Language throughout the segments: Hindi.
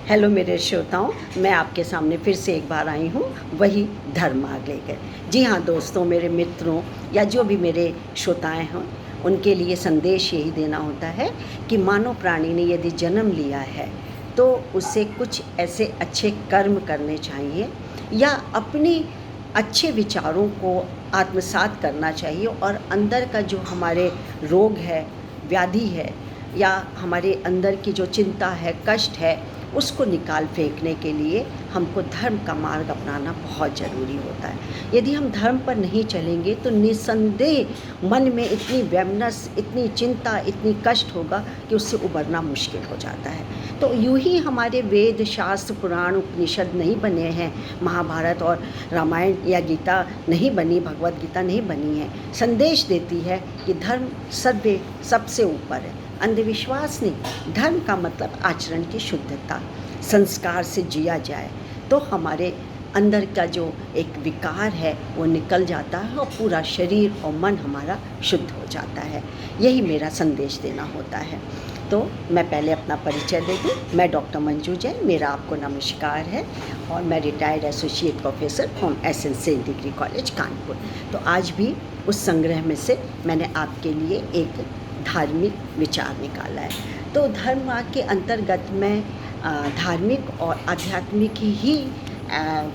हेलो मेरे श्रोताओं, मैं आपके सामने फिर से एक बार आई हूँ वही धर्म मार्ग लेकर। जी हाँ दोस्तों, मेरे मित्रों या जो भी मेरे श्रोताएं हैं उनके लिए संदेश यही देना होता है कि मानव प्राणी ने यदि जन्म लिया है तो उसे कुछ ऐसे अच्छे कर्म करने चाहिए या अपनी अच्छे विचारों को आत्मसात करना चाहिए और अंदर का जो हमारे रोग है, व्याधि है या हमारे अंदर की जो चिंता है, कष्ट है, उसको निकाल फेंकने के लिए हमको धर्म का मार्ग अपनाना बहुत ज़रूरी होता है। यदि हम धर्म पर नहीं चलेंगे तो निस्संदेह मन में इतनी वैमनस, इतनी चिंता, इतनी कष्ट होगा कि उससे उबरना मुश्किल हो जाता है। तो यूँ ही हमारे वेद, शास्त्र, पुराण, उपनिषद नहीं बने हैं, महाभारत और रामायण या गीता नहीं बनी, भगवद गीता नहीं बनी है। संदेश देती है कि धर्म सबसे ऊपर है, अंधविश्वास नहीं। धर्म का मतलब आचरण की शुद्धता, संस्कार से जिया जाए तो हमारे अंदर का जो एक विकार है वो निकल जाता है और पूरा शरीर और मन हमारा शुद्ध हो जाता है। यही मेरा संदेश देना होता है। तो मैं पहले अपना परिचय दे दूँ। मैं डॉक्टर मंजू जैन, मेरा आपको नमस्कार है और मैं retired associate professor from SN degree college Kanpur. तो आज भी उस संग्रह में से मैंने आपके लिए एक धार्मिक विचार निकाला है। तो धर्म मार्ग के अंतर्गत मैं धार्मिक और आध्यात्मिक ही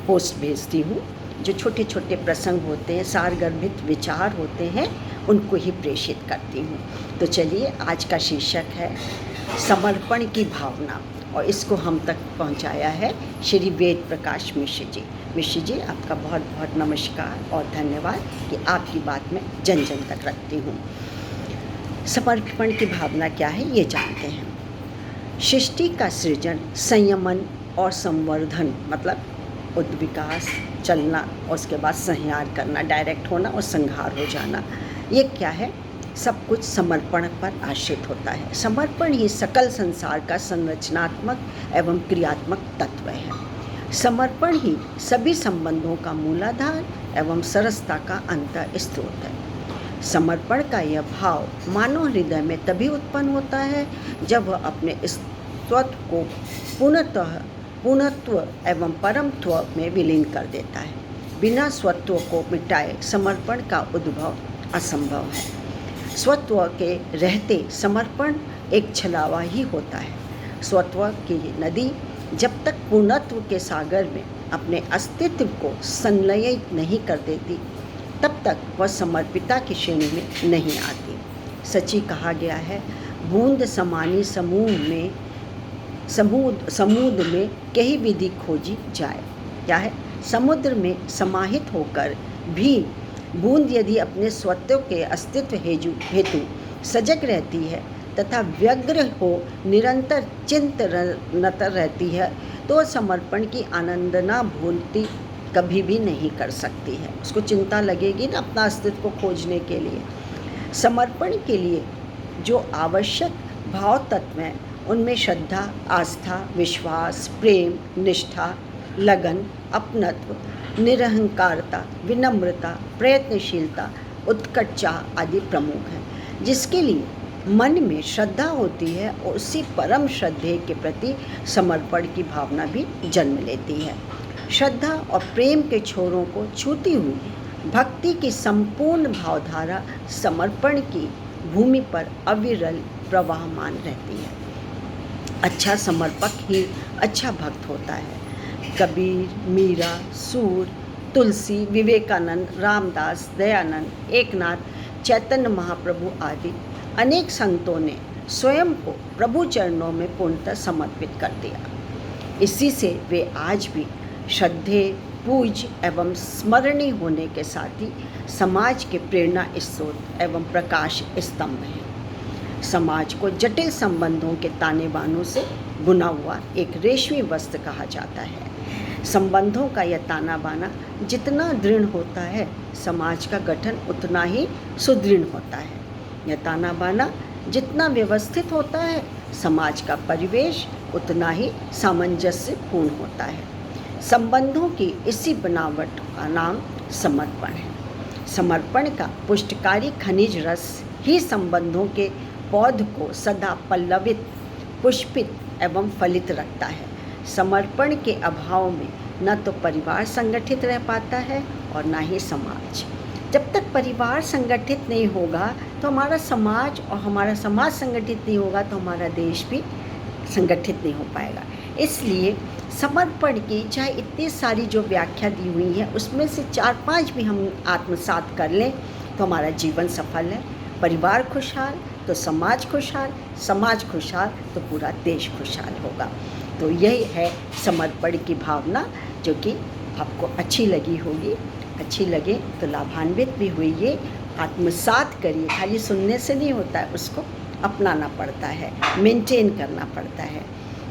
पोस्ट भेजती हूँ। जो छोटे छोटे प्रसंग होते हैं, सारगर्भित विचार होते हैं, उनको ही प्रेषित करती हूँ। तो चलिए, आज का शीर्षक है समर्पण की भावना और इसको हम तक पहुँचाया है श्री वेद प्रकाश मिश्र जी। मिश्र जी, आपका बहुत बहुत नमस्कार और धन्यवाद कि आपकी बात मैं जन जन तक रखती हूँ। समर्पण की भावना क्या है ये जानते हैं। सृष्टि का सृजन, संयमन और संवर्धन मतलब उद्विकास, चलना और उसके बाद संहार करना, डायरेक्ट होना और संहार हो जाना, ये क्या है? सब कुछ समर्पण पर आश्रित होता है। समर्पण ही सकल संसार का संरचनात्मक एवं क्रियात्मक तत्व है। समर्पण ही सभी संबंधों का मूलाधार एवं सरसता का अंतर स्रोत है। समर्पण का यह भाव मानव हृदय में तभी उत्पन्न होता है जब वह अपने स्वत्व को पूर्णत्व एवं परमत्व में विलीन कर देता है। बिना स्वत्व को मिटाए समर्पण का उद्भव असंभव है। स्वत्व के रहते समर्पण एक छलावा ही होता है। स्वत्व की नदी जब तक पूर्णत्व के सागर में अपने अस्तित्व को संलयित नहीं कर देती तब तक वह समर्पिता की श्रेणी में नहीं आती। सची कहा गया है, बूंद समानी समुद्र में कई विधि खोजी जाए। क्या है? समुद्र में समाहित होकर भी बूंद यदि अपने स्वत्व के अस्तित्व हेतु सजग रहती है तथा व्यग्र हो निरंतर चिंतनरत रहती है तो समर्पण की आनंदना भूलती कभी भी नहीं कर सकती है। उसको चिंता लगेगी ना अपना अस्तित्व को खोजने के लिए। समर्पण के लिए जो आवश्यक भाव तत्व हैं उनमें श्रद्धा, आस्था, विश्वास, प्रेम, निष्ठा, लगन, अपनत्व, निरहंकारता, विनम्रता, प्रयत्नशीलता, उत्कट आदि प्रमुख हैं। जिसके लिए मन में श्रद्धा होती है और उसी परम श्रद्धेय के प्रति समर्पण की भावना भी जन्म लेती है। श्रद्धा और प्रेम के छोरों को छूती हुई भक्ति की संपूर्ण भावधारा समर्पण की भूमि पर अविरल प्रवाहमान रहती है। अच्छा समर्पक ही अच्छा भक्त होता है। कबीर, मीरा, सूर, तुलसी, विवेकानंद, रामदास, दयानंद, एकनाथ, चैतन्य महाप्रभु आदि अनेक संतों ने स्वयं को प्रभु चरणों में पूर्णतः समर्पित कर दिया। इसी से वे आज भी श्रद्धेय, पूज्य एवं स्मरणीय होने के साथ ही समाज के प्रेरणा स्रोत एवं प्रकाश स्तंभ हैं। समाज को जटिल संबंधों के ताने बानों से बुना हुआ एक रेशमी वस्त्र कहा जाता है। संबंधों का यह ताना बाना जितना दृढ़ होता है, समाज का गठन उतना ही सुदृढ़ होता है। यह ताना बाना जितना व्यवस्थित होता है, समाज का परिवेश उतना ही सामंजस्यपूर्ण होता है। संबंधों की इसी बनावट का नाम समर्पण है। समर्पण का पुष्टकारी खनिज रस ही संबंधों के पौध को सदा पल्लवित, पुष्पित एवं फलित रखता है। समर्पण के अभाव में न तो परिवार संगठित रह पाता है और ना ही समाज। जब तक परिवार संगठित नहीं होगा तो हमारा समाज, और हमारा समाज संगठित नहीं होगा तो हमारा देश भी संगठित नहीं हो पाएगा। इसलिए समर्पण की चाहे इतनी सारी जो व्याख्या दी हुई है उसमें से 4-5 भी हम आत्मसात कर लें तो हमारा जीवन सफल है। परिवार खुशहाल तो समाज खुशहाल, समाज खुशहाल तो पूरा देश खुशहाल होगा। तो यही है समर्पण की भावना, जो कि आपको अच्छी लगी होगी। अच्छी लगे तो लाभान्वित भी होइए, आत्मसात करिए। खाली सुनने से नहीं होता है, उसको अपनाना पड़ता है, मेंटेन करना पड़ता है।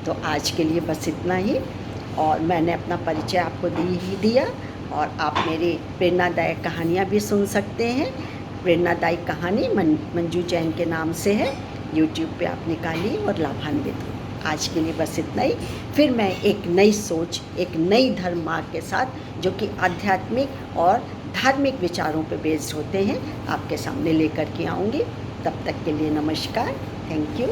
तो आज के लिए बस इतना ही, और मैंने अपना परिचय आपको ही दिया, और आप मेरी प्रेरणादायक कहानियाँ भी सुन सकते हैं। प्रेरणादायक कहानी मंजू जैन के नाम से है, यूट्यूब पे आप निकालिए और लाभान्वित हो। आज के लिए बस इतना ही। फिर मैं एक नई सोच, एक नई धर्म मार्ग के साथ, जो कि आध्यात्मिक और धार्मिक विचारों पे बेस्ड होते हैं, आपके सामने लेकर के आऊँगी। तब तक के लिए नमस्कार, थैंक यू।